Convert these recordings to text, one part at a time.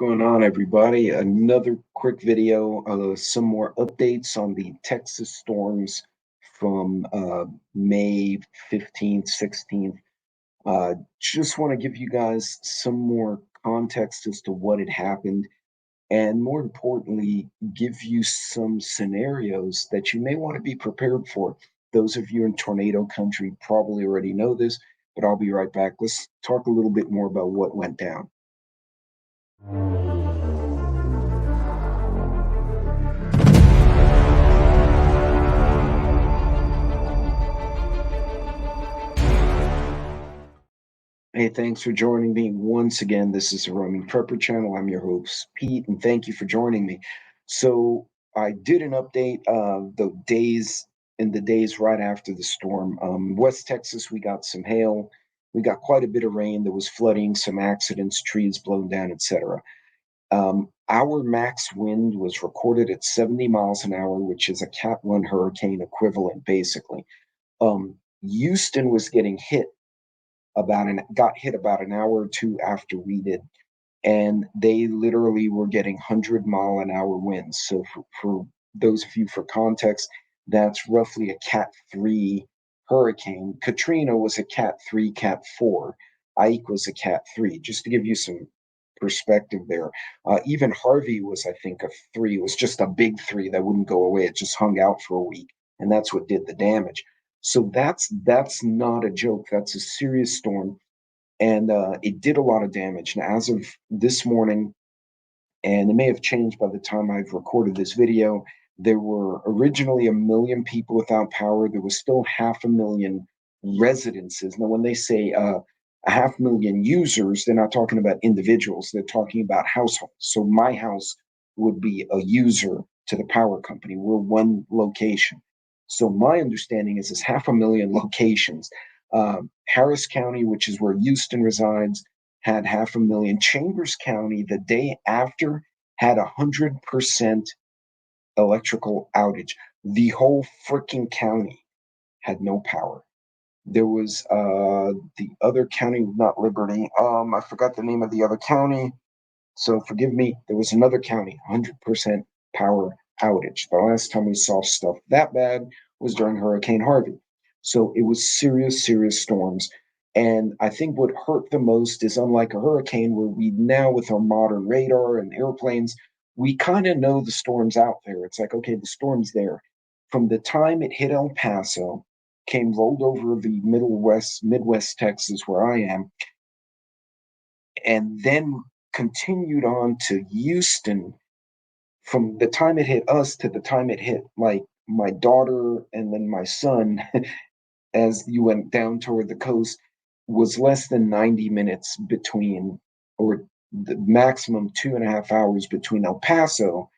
going on, everybody? Another quick video, some more updates on the Texas storms from May 15th, 16th. Just want to give you guys some more context as to what had happened, and more importantly, give you some scenarios that you may want to be prepared for. Those of you in tornado country probably already know this, but I'll be right back. Let's talk a little bit more about what went down. Hey, thanks for joining me once again. This is the Roaming Prepper channel. I'm your host, Pete, and thank you for joining me. So I did an update of the days right after the storm. West Texas, we got some hail. We got quite a bit of rain. There was flooding, some accidents, trees blown down, etc. Our max wind was recorded at 70 miles an hour, which is a Cat 1 hurricane equivalent, basically. Houston was getting hit got hit about an hour or two after we did, and they literally were getting 100-mile-an-hour winds. So for those of you, for context, that's roughly a Cat 3 hurricane. Katrina was a Cat 3, Cat 4. Ike was a Cat 3, just to give you some perspective there. Even Harvey was, I think, a 3. It was just a big 3 that wouldn't go away. It just hung out for a week, and that's what did the damage. So that's not a joke. That's a serious storm, and it did a lot of damage. Now, as of this morning, and it may have changed by the time I've recorded this video, there were originally 1 million people without power. There was still 500,000 residences. Now, when they say a 500,000 users, they're not talking about individuals. They're talking about households. So my house would be a user to the power company. We're one location. So my understanding is there's 500,000 locations. Harris County, which is where Houston resides, had 500,000. Chambers County, the day after, had 100% electrical outage. The whole freaking county had no power. There was the other county, not Liberty. I forgot the name of the other county, so forgive me. There was another county, 100% power outage. The last time we saw stuff that bad was during Hurricane Harvey. So it was serious, serious storms. And I think what hurt the most is, unlike a hurricane, where we now, with our modern radar and airplanes, we kind of know the storm's out there. It's like, okay, the storm's there. From the time it hit El Paso, rolled over the Midwest Texas, where I am, and then continued on to Houston. From the time it hit us to the time it hit like my daughter and then my son, as you went down toward the coast, was less than 90 minutes between, or the maximum 2.5 hours between El Paso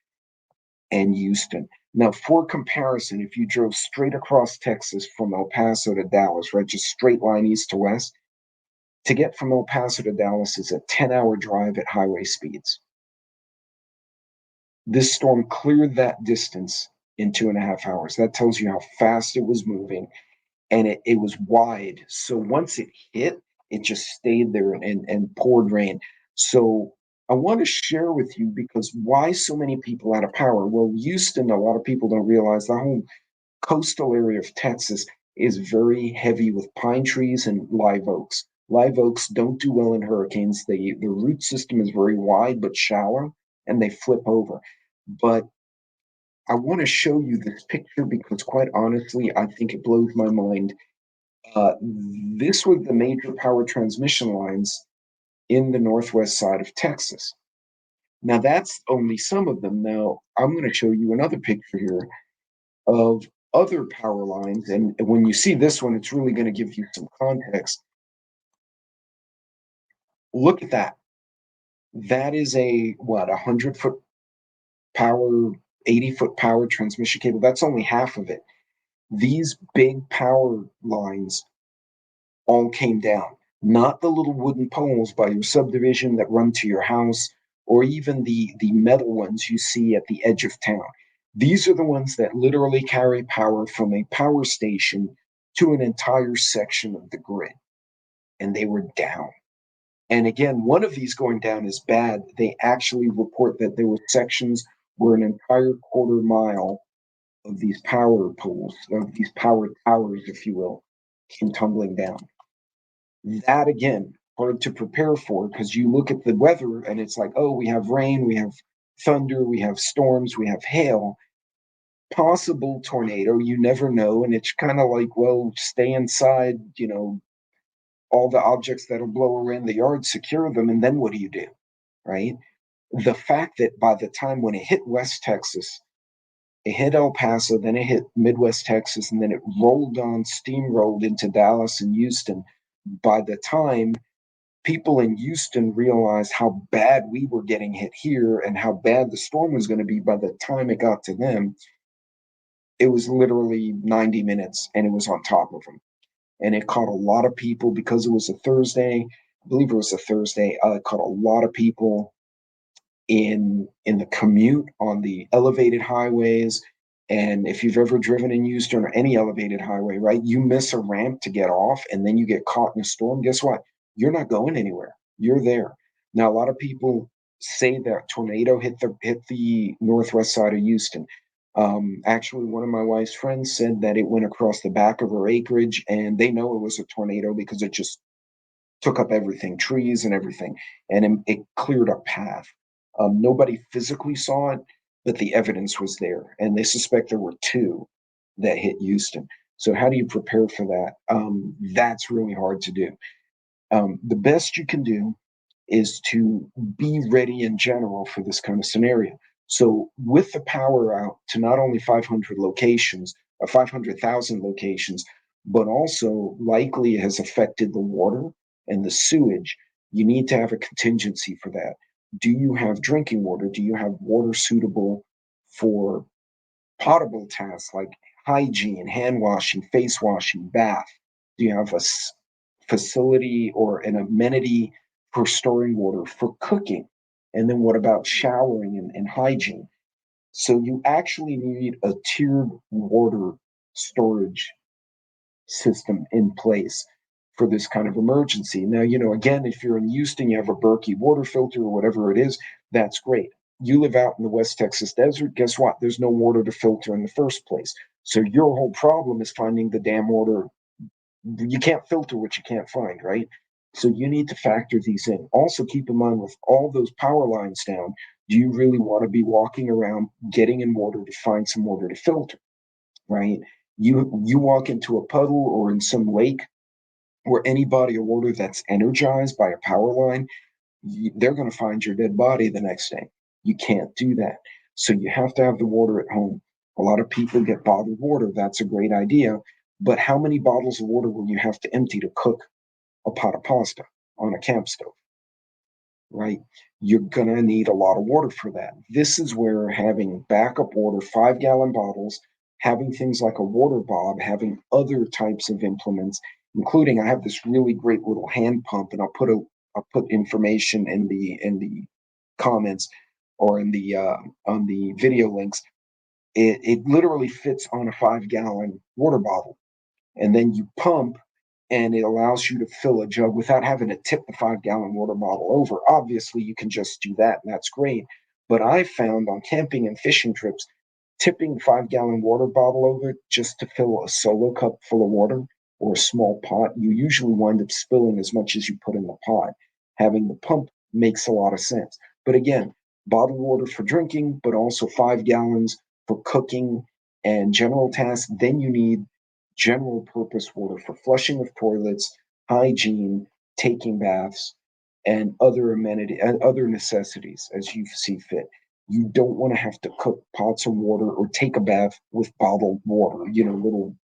and Houston. Now, for comparison, if you drove straight across Texas from El Paso to Dallas, right, just straight line east to west, to get from El Paso to Dallas is a 10-hour drive at highway speeds. This storm cleared that distance in 2.5 hours. That tells you how fast it was moving, and it was wide. So once it hit, it just stayed there and poured rain. So I want to share with you, because why so many people out of power? Well, Houston, a lot of people don't realize the whole coastal area of Texas is very heavy with pine trees and live oaks. Live oaks don't do well in hurricanes. The root system is very wide but shallow, and they flip over. But I want to show you this picture because, quite honestly, I think it blows my mind. This was the major power transmission lines in the northwest side of Texas. Now, that's only some of them. Now, I'm going to show you another picture here of other power lines. And when you see this one, it's really going to give you some context. Look at that. That is a 100-foot power, 80-foot power transmission cable. That's only half of it. These big power lines all came down, not the little wooden poles by your subdivision that run to your house, or even the metal ones you see at the edge of town. These are the ones that literally carry power from a power station to an entire section of the grid, and they were down. And again, one of these going down is bad. They actually report that there were sections where an entire quarter mile of these power poles, of these power towers, if you will, came tumbling down. That again, hard to prepare for because you look at the weather and it's like, oh, we have rain, we have thunder, we have storms, we have hail, possible tornado, you never know. And it's kind of like, well, stay inside, all the objects that'll blow around the yard, secure them, and then what do you do? Right? The fact that by the time when it hit West Texas, it hit El Paso, then it hit Midwest Texas, and then it rolled on, steamrolled into Dallas and Houston. By the time people in Houston realized how bad we were getting hit here and how bad the storm was going to be by the time it got to them, it was literally 90 minutes and it was on top of them. And it caught a lot of people because it was a Thursday. I believe it was a Thursday. It caught a lot of people in the commute on the elevated highways. And if you've ever driven in Houston or any elevated highway, right, you miss a ramp to get off and then you get caught in a storm. Guess what? You're not going anywhere. You're there. Now, a lot of people say that tornado hit the northwest side of Houston. Actually, one of my wife's friends said that it went across the back of her acreage, and they know it was a tornado because it just took up everything, trees and everything, and it cleared a path. Nobody physically saw it, but the evidence was there, and they suspect there were two that hit Houston. So, how do you prepare for that? That's really hard to do. The best you can do is to be ready in general for this kind of scenario. So, with the power out to not only 500 locations or 500,000 locations, but also likely has affected the water and the sewage, you need to have a contingency for that. Do you have drinking water? Do you have water suitable for potable tasks like hygiene, hand washing, face washing, bath? Do you have a facility or an amenity for storing water for cooking? And then what about showering and hygiene? So you actually need a tiered water storage system in place for this kind of emergency. Now, again, if you're in Houston, you have a Berkey water filter or whatever it is, that's great. You live out in the West Texas desert, guess what? There's no water to filter in the first place. So your whole problem is finding the damn water. You can't filter what you can't find, right? So you need to factor these in. Also, keep in mind with all those power lines down, do you really want to be walking around getting in water to find some water to filter, right? You walk into a puddle or in some lake or any body of water that's energized by a power line, they're going to find your dead body the next day. You can't do that. So you have to have the water at home. A lot of people get bottled water. That's a great idea. But how many bottles of water will you have to empty to cook a pot of pasta on a camp stove? Right? You're going to need a lot of water for that. This is where having backup water, 5-gallon bottles, having things like a water bob, having other types of implements, including I have this really great little hand pump, and I'll put information in the comments or in the on the video links. It literally fits on a 5-gallon water bottle, and then you pump and it allows you to fill a jug without having to tip the 5-gallon water bottle over. Obviously, you can just do that, and that's great. But I found on camping and fishing trips, tipping 5-gallon water bottle over just to fill a solo cup full of water or a small pot, you usually wind up spilling as much as you put in the pot. Having the pump makes a lot of sense. But again, bottled water for drinking, but also 5 gallons for cooking and general tasks. Then you need general purpose water for flushing of toilets, hygiene, taking baths, and other amenity and other necessities as you see fit. You don't want to have to cook pots of water or take a bath with bottled water, little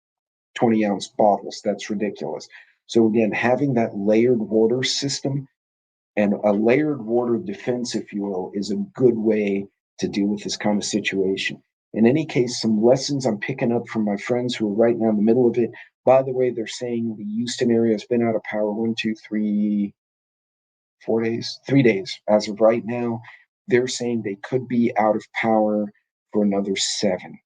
20-ounce bottles. That's ridiculous. So again, having that layered water system and a layered water defense, if you will, is a good way to deal with this kind of situation. In any case, some lessons I'm picking up from my friends who are right now in the middle of it. By the way, they're saying the Houston area has been out of power 4 days, 3 days as of right now. They're saying they could be out of power for another 7.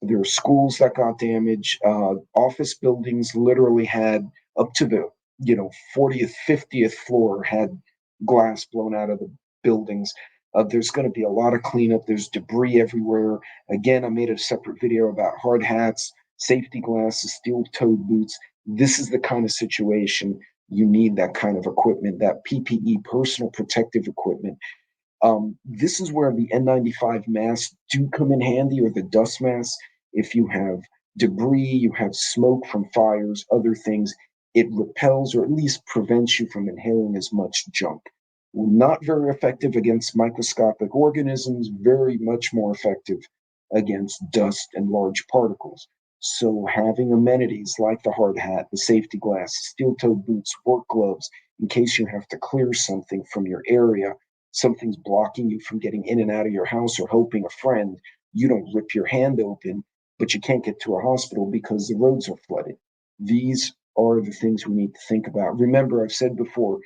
There are schools that got damaged. Office buildings literally had up to the 40th, 50th floor had glass blown out of the buildings. There's going to be a lot of cleanup. There's debris everywhere. Again, I made a separate video about hard hats, safety glasses, steel-toed boots. This is the kind of situation you need that kind of equipment, that PPE, personal protective equipment. This is where the N95 masks do come in handy, or the dust masks. If you have debris, you have smoke from fires, other things, it repels or at least prevents you from inhaling as much junk. Not very effective against microscopic organisms, very much more effective against dust and large particles. So having amenities like the hard hat, the safety glasses, steel-toed boots, work gloves, in case you have to clear something from your area, something's blocking you from getting in and out of your house or helping a friend, you don't rip your hand open, but you can't get to a hospital because the roads are flooded. These are the things we need to think about. Remember, I've said before,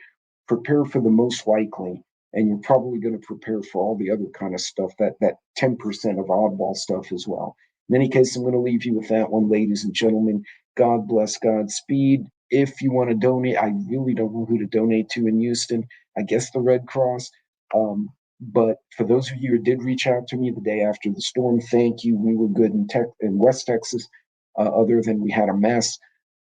prepare for the most likely, and you're probably going to prepare for all the other kind of stuff, that 10% of oddball stuff as well. In any case, I'm going to leave you with that one, ladies and gentlemen. God bless, Godspeed. If you want to donate, I really don't know who to donate to in Houston. I guess the Red Cross. But for those of you who did reach out to me the day after the storm, thank you. We were good in West Texas, other than we had a mess.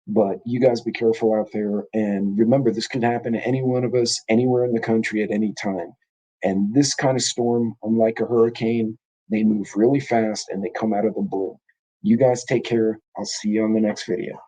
But you guys be careful out there. And remember, this could happen to any one of us, anywhere in the country at any time. And this kind of storm, unlike a hurricane, they move really fast and they come out of the blue. You guys take care. I'll see you on the next video.